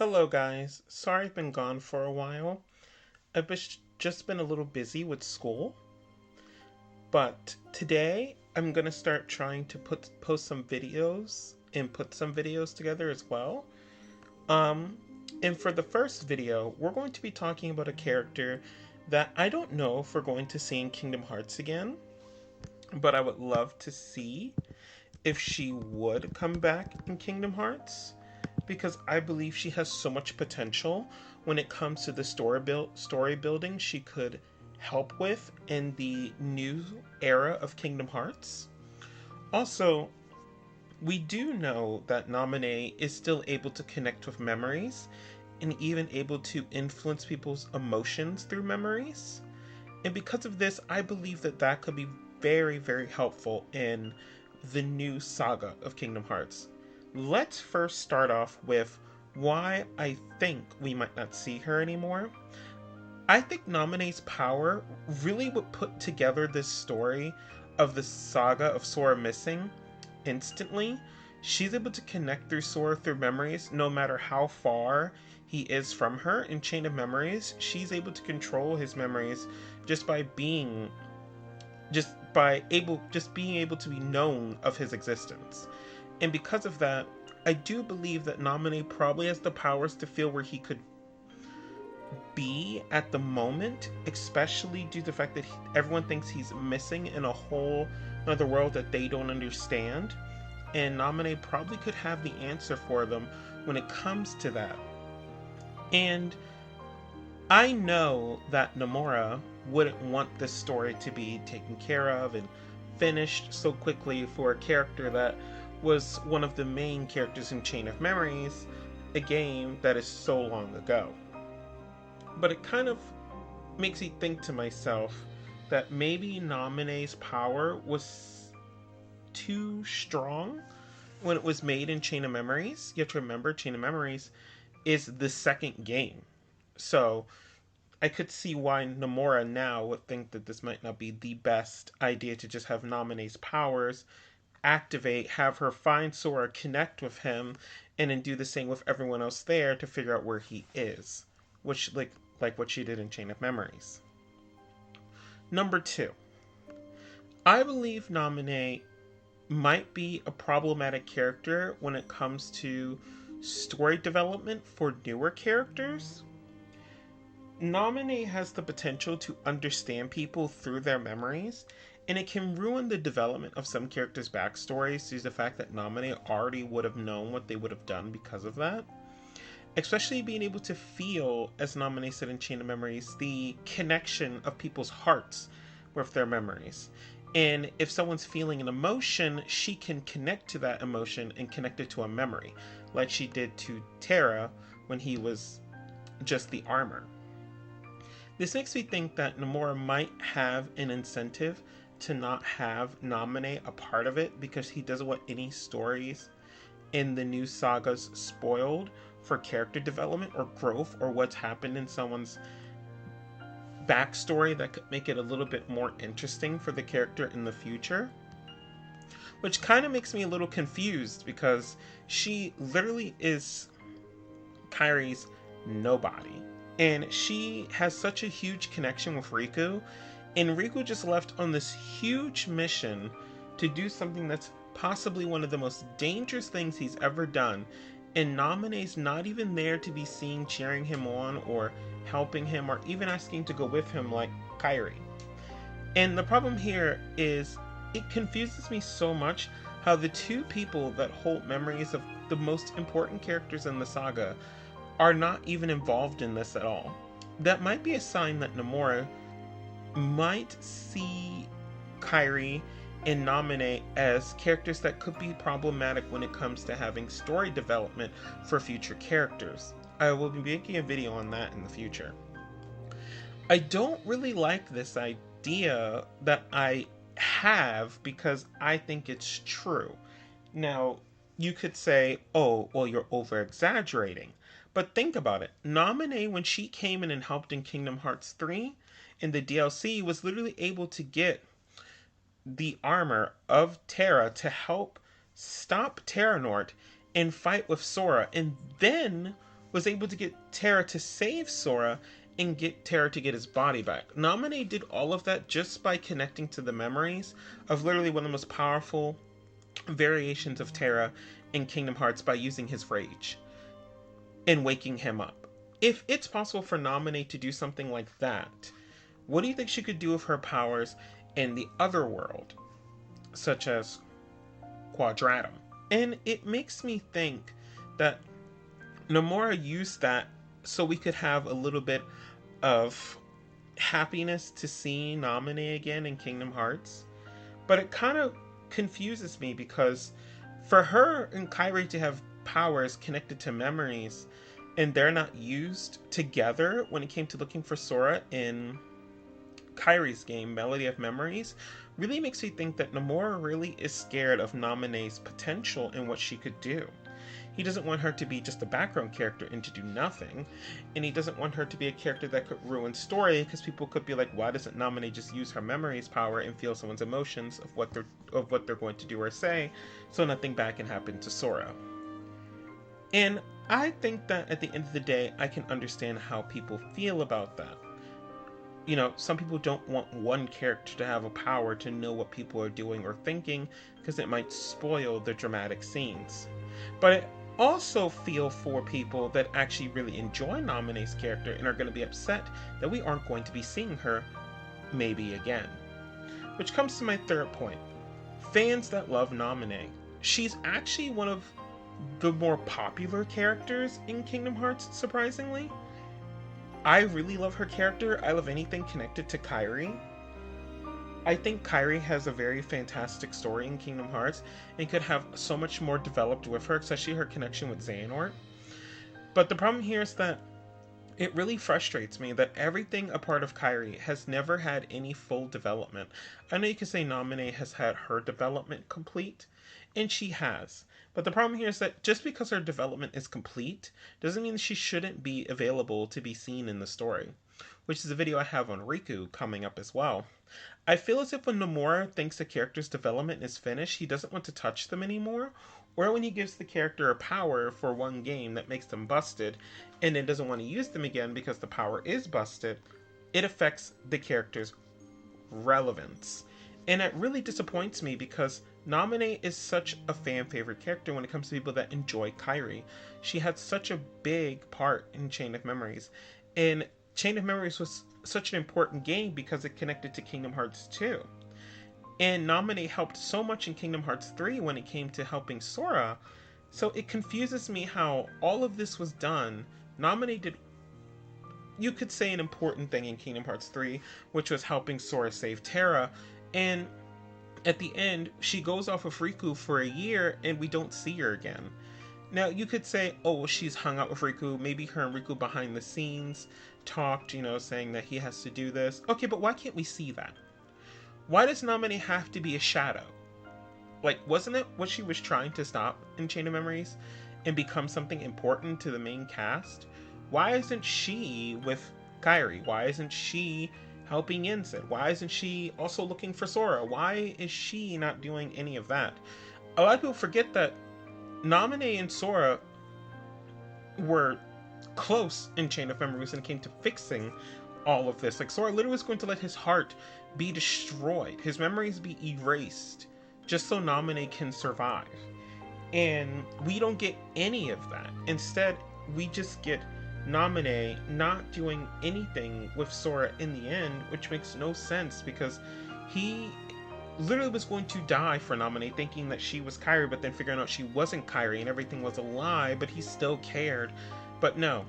Hello, guys. Sorry I've been gone for a while. Just been a little busy with school. But today I'm gonna start trying to post some videos and put some videos together as well. Um, and for the first video, we're going to be talking about a character that I don't know if we're going to see in Kingdom Hearts again, but I would love to see if she would come back in Kingdom Hearts because I believe she has so much potential when it comes to the story building she could help with in the new era of Kingdom Hearts. Also, we do know that Namine is still able to connect with memories and even able to influence people's emotions through memories. And because of this, I believe that that could be very, very helpful in the new saga of Kingdom Hearts. Let's first start off with why I think we might not see her anymore. I think Nomine's power really would put together this story of the saga of Sora missing instantly. She's able to connect through Sora through memories no matter how far he is from her. In Chain of Memories, she's able to control his memories just by being just being able to be known of his existence. And because of that, I do believe that Namine probably has the powers to feel where he could be at the moment, especially due to the fact that everyone thinks he's missing in a whole another world that they don't understand. And Namine probably could have the answer for them when it comes to that. And I know that Nomura wouldn't want this story to be taken care of and finished so quickly for a character that was one of the main characters in Chain of Memories, a game that is so long ago. But it kind of makes me think to myself that maybe Nomine's power was too strong when it was made in Chain of Memories. You have to remember, Chain of Memories is the second game. So I could see why Nomura now would think that this might not be the best idea to just have Nomine's powers activate, have her find Sora, connect with him, and then do the same with everyone else there to figure out where he is, which like what she did in Chain of Memories. Number two, I believe Namine might be a problematic character when it comes to story development for newer characters. Namine has the potential to understand people through their memories, and it can ruin the development of some characters' backstories due to the fact that Namine already would have known what they would have done because of that. Especially being able to feel, as Namine said in Chain of Memories, the connection of people's hearts with their memories. And if someone's feeling an emotion, she can connect to that emotion and connect it to a memory, like she did to Terra when he was just the armor. This makes me think that Nomura might have an incentive to not have Namine a part of it because he doesn't want any stories in the new sagas spoiled for character development or growth or what's happened in someone's backstory that could make it a little bit more interesting for the character in the future. Which kind of makes me a little confused because she literally is Kairi's nobody. And she has such a huge connection with Riku, and Riku just left on this huge mission to do something that's possibly one of the most dangerous things he's ever done, and Namine's not even there to be seen cheering him on or helping him or even asking to go with him like Kairi. And the problem here is it confuses me so much how the two people that hold memories of the most important characters in the saga are not even involved in this at all. That might be a sign that Nomura might see Kairi and Namine as characters that could be problematic when it comes to having story development for future characters. I will be making a video on that in the future. I don't really like this idea that I have because I think it's true. Now, you could say, oh, well, you're over exaggerating. But think about it. Namine, when she came in and helped in Kingdom Hearts 3 in the DLC, was literally able to get the armor of Terra to help stop Terranort and fight with Sora. And then was able to get Terra to save Sora and get Terra to get his body back. Namine did all of that just by connecting to the memories of literally one of the most powerful variations of Terra in Kingdom Hearts by using his rage and waking him up. If it's possible for Namine to do something like that, what do you think she could do with her powers in the other world, such as Quadratum? And it makes me think that Nomura used that so we could have a little bit of happiness to see Namine again in Kingdom Hearts. But it kind of confuses me because for her and Kairi to have powers connected to memories and they're not used together when it came to looking for Sora in Kairi's game, Melody of Memories, really makes me think that Nomura really is scared of Namine's potential and what she could do. He doesn't want her to be just a background character and to do nothing, and he doesn't want her to be a character that could ruin story, because people could be like, why doesn't Namine just use her memories power and feel someone's emotions of what they're going to do or say, so nothing bad can happen to Sora. And I think that at the end of the day, I can understand how people feel about that. You know, some people don't want one character to have a power to know what people are doing or thinking, because it might spoil the dramatic scenes. But I also feel for people that actually really enjoy Namine's character and are going to be upset that we aren't going to be seeing her maybe again. Which comes to my third point. Fans that love Namine. She's actually one of the more popular characters in Kingdom Hearts, surprisingly. I really love her character. I love anything connected to Kairi. I think Kairi has a very fantastic story in Kingdom Hearts and could have so much more developed with her, especially her connection with Xehanort. But the problem here is that it really frustrates me that everything a part of Kairi has never had any full development. I know you can say Namine has had her development complete, and she has. But the problem here is that just because her development is complete doesn't mean she shouldn't be available to be seen in the story, which is a video I have on Riku coming up as well. I feel as if when Nomura thinks a character's development is finished, he doesn't want to touch them anymore, or when he gives the character a power for one game that makes them busted, and then doesn't want to use them again because the power is busted, it affects the character's relevance. And it really disappoints me because Namine is such a fan favorite character when it comes to people that enjoy Kairi. She had such a big part in Chain of Memories, and Chain of Memories was such an important game because it connected to Kingdom Hearts 2. And Namine helped so much in Kingdom Hearts 3 when it came to helping Sora. So it confuses me how all of this was done. Namine did, you could say, an important thing in Kingdom Hearts 3, which was helping Sora save Terra. And at the end, she goes off of Riku for a year and we don't see her again. Now, you could say, oh, she's hung out with Riku. Maybe her and Riku behind the scenes talked, saying that he has to do this. Okay, but why can't we see that? Why does Namine have to be a shadow? Like, wasn't it what she was trying to stop in Chain of Memories and become something important to the main cast? Why isn't she with Kairi? Why isn't she helping Yensid? Why isn't she also looking for Sora? Why is she not doing any of that? A lot of people forget that Namine and Sora were close in Chain of Memories when it came to fixing all of this. Like, Sora literally was going to let his heart be destroyed, his memories be erased, just so Namine can survive. And we don't get any of that. Instead, we just get Namine not doing anything with Sora in the end, which makes no sense because he literally was going to die for Namine, thinking that she was Kairi, but then figuring out she wasn't Kairi and everything was a lie, but he still cared. But no,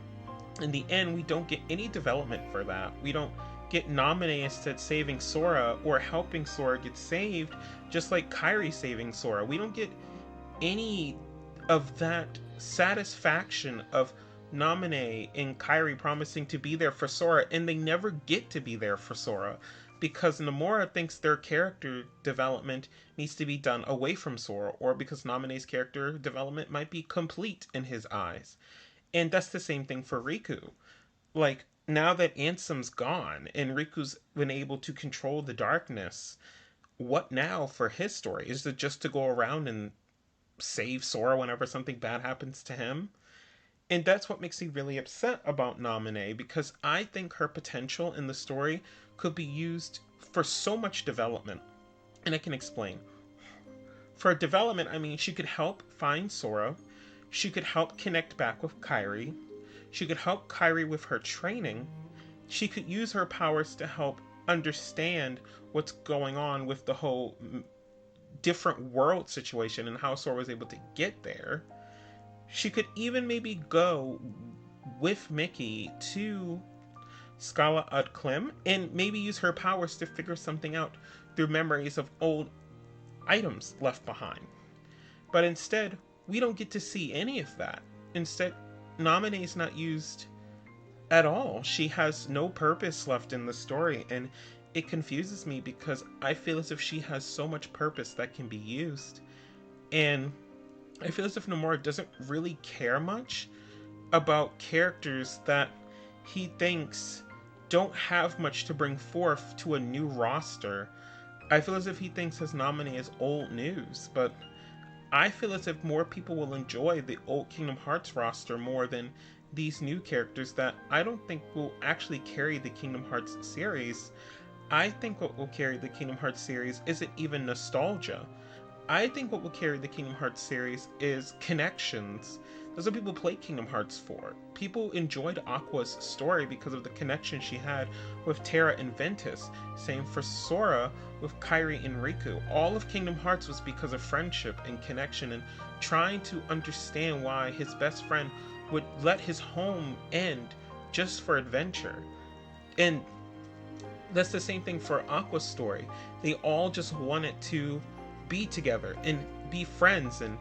in the end, we don't get any development for that. We don't get Namine instead saving Sora or helping Sora get saved, just like Kairi saving Sora. We don't get any of that satisfaction of Namine and Kairi promising to be there for Sora, and they never get to be there for Sora because Nomura thinks their character development needs to be done away from Sora, or because Namine's character development might be complete in his eyes. And that's the same thing for Riku. Like, now that Ansem's gone and Riku's been able to control the darkness, what now for his story? Is it just to go around and save Sora whenever something bad happens to him? And that's what makes me really upset about Namine, because I think her potential in the story could be used for so much development. And I can explain. For development, I mean, she could help find Sora. She could help connect back with Kairi. She could help Kairi with her training. She could use her powers to help understand what's going on with the whole different world situation and how Sora was able to get there. She could even maybe go with Mickey to Scala Ad Clem and maybe use her powers to figure something out through memories of old items left behind. But instead, we don't get to see any of that. Instead, Namine is not used at all. She has no purpose left in the story, and it confuses me because I feel as if she has so much purpose that can be used. And I feel as if Nomura doesn't really care much about characters that he thinks don't have much to bring forth to a new roster. I feel as if he thinks his nominee is old news, but I feel as if more people will enjoy the old Kingdom Hearts roster more than these new characters that I don't think will actually carry the Kingdom Hearts series. I think what will carry the Kingdom Hearts series isn't even nostalgia. I think what will carry the Kingdom Hearts series is connections. That's what people play Kingdom Hearts for. People enjoyed Aqua's story because of the connection she had with Terra and Ventus. Same for Sora with Kairi and Riku. All of Kingdom Hearts was because of friendship and connection and trying to understand why his best friend would let his home end just for adventure. And that's the same thing for Aqua's story. They all just wanted to be together and be friends and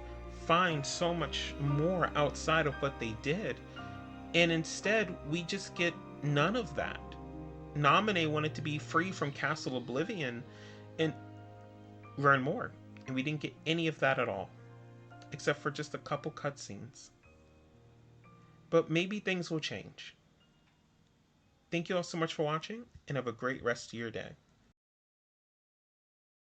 find so much more outside of what they did. And instead, we just get none of that. Namine wanted to be free from Castle Oblivion and learn more. And we didn't get any of that at all, except for just a couple cutscenes. But maybe things will change. Thank you all so much for watching, and have a great rest of your day.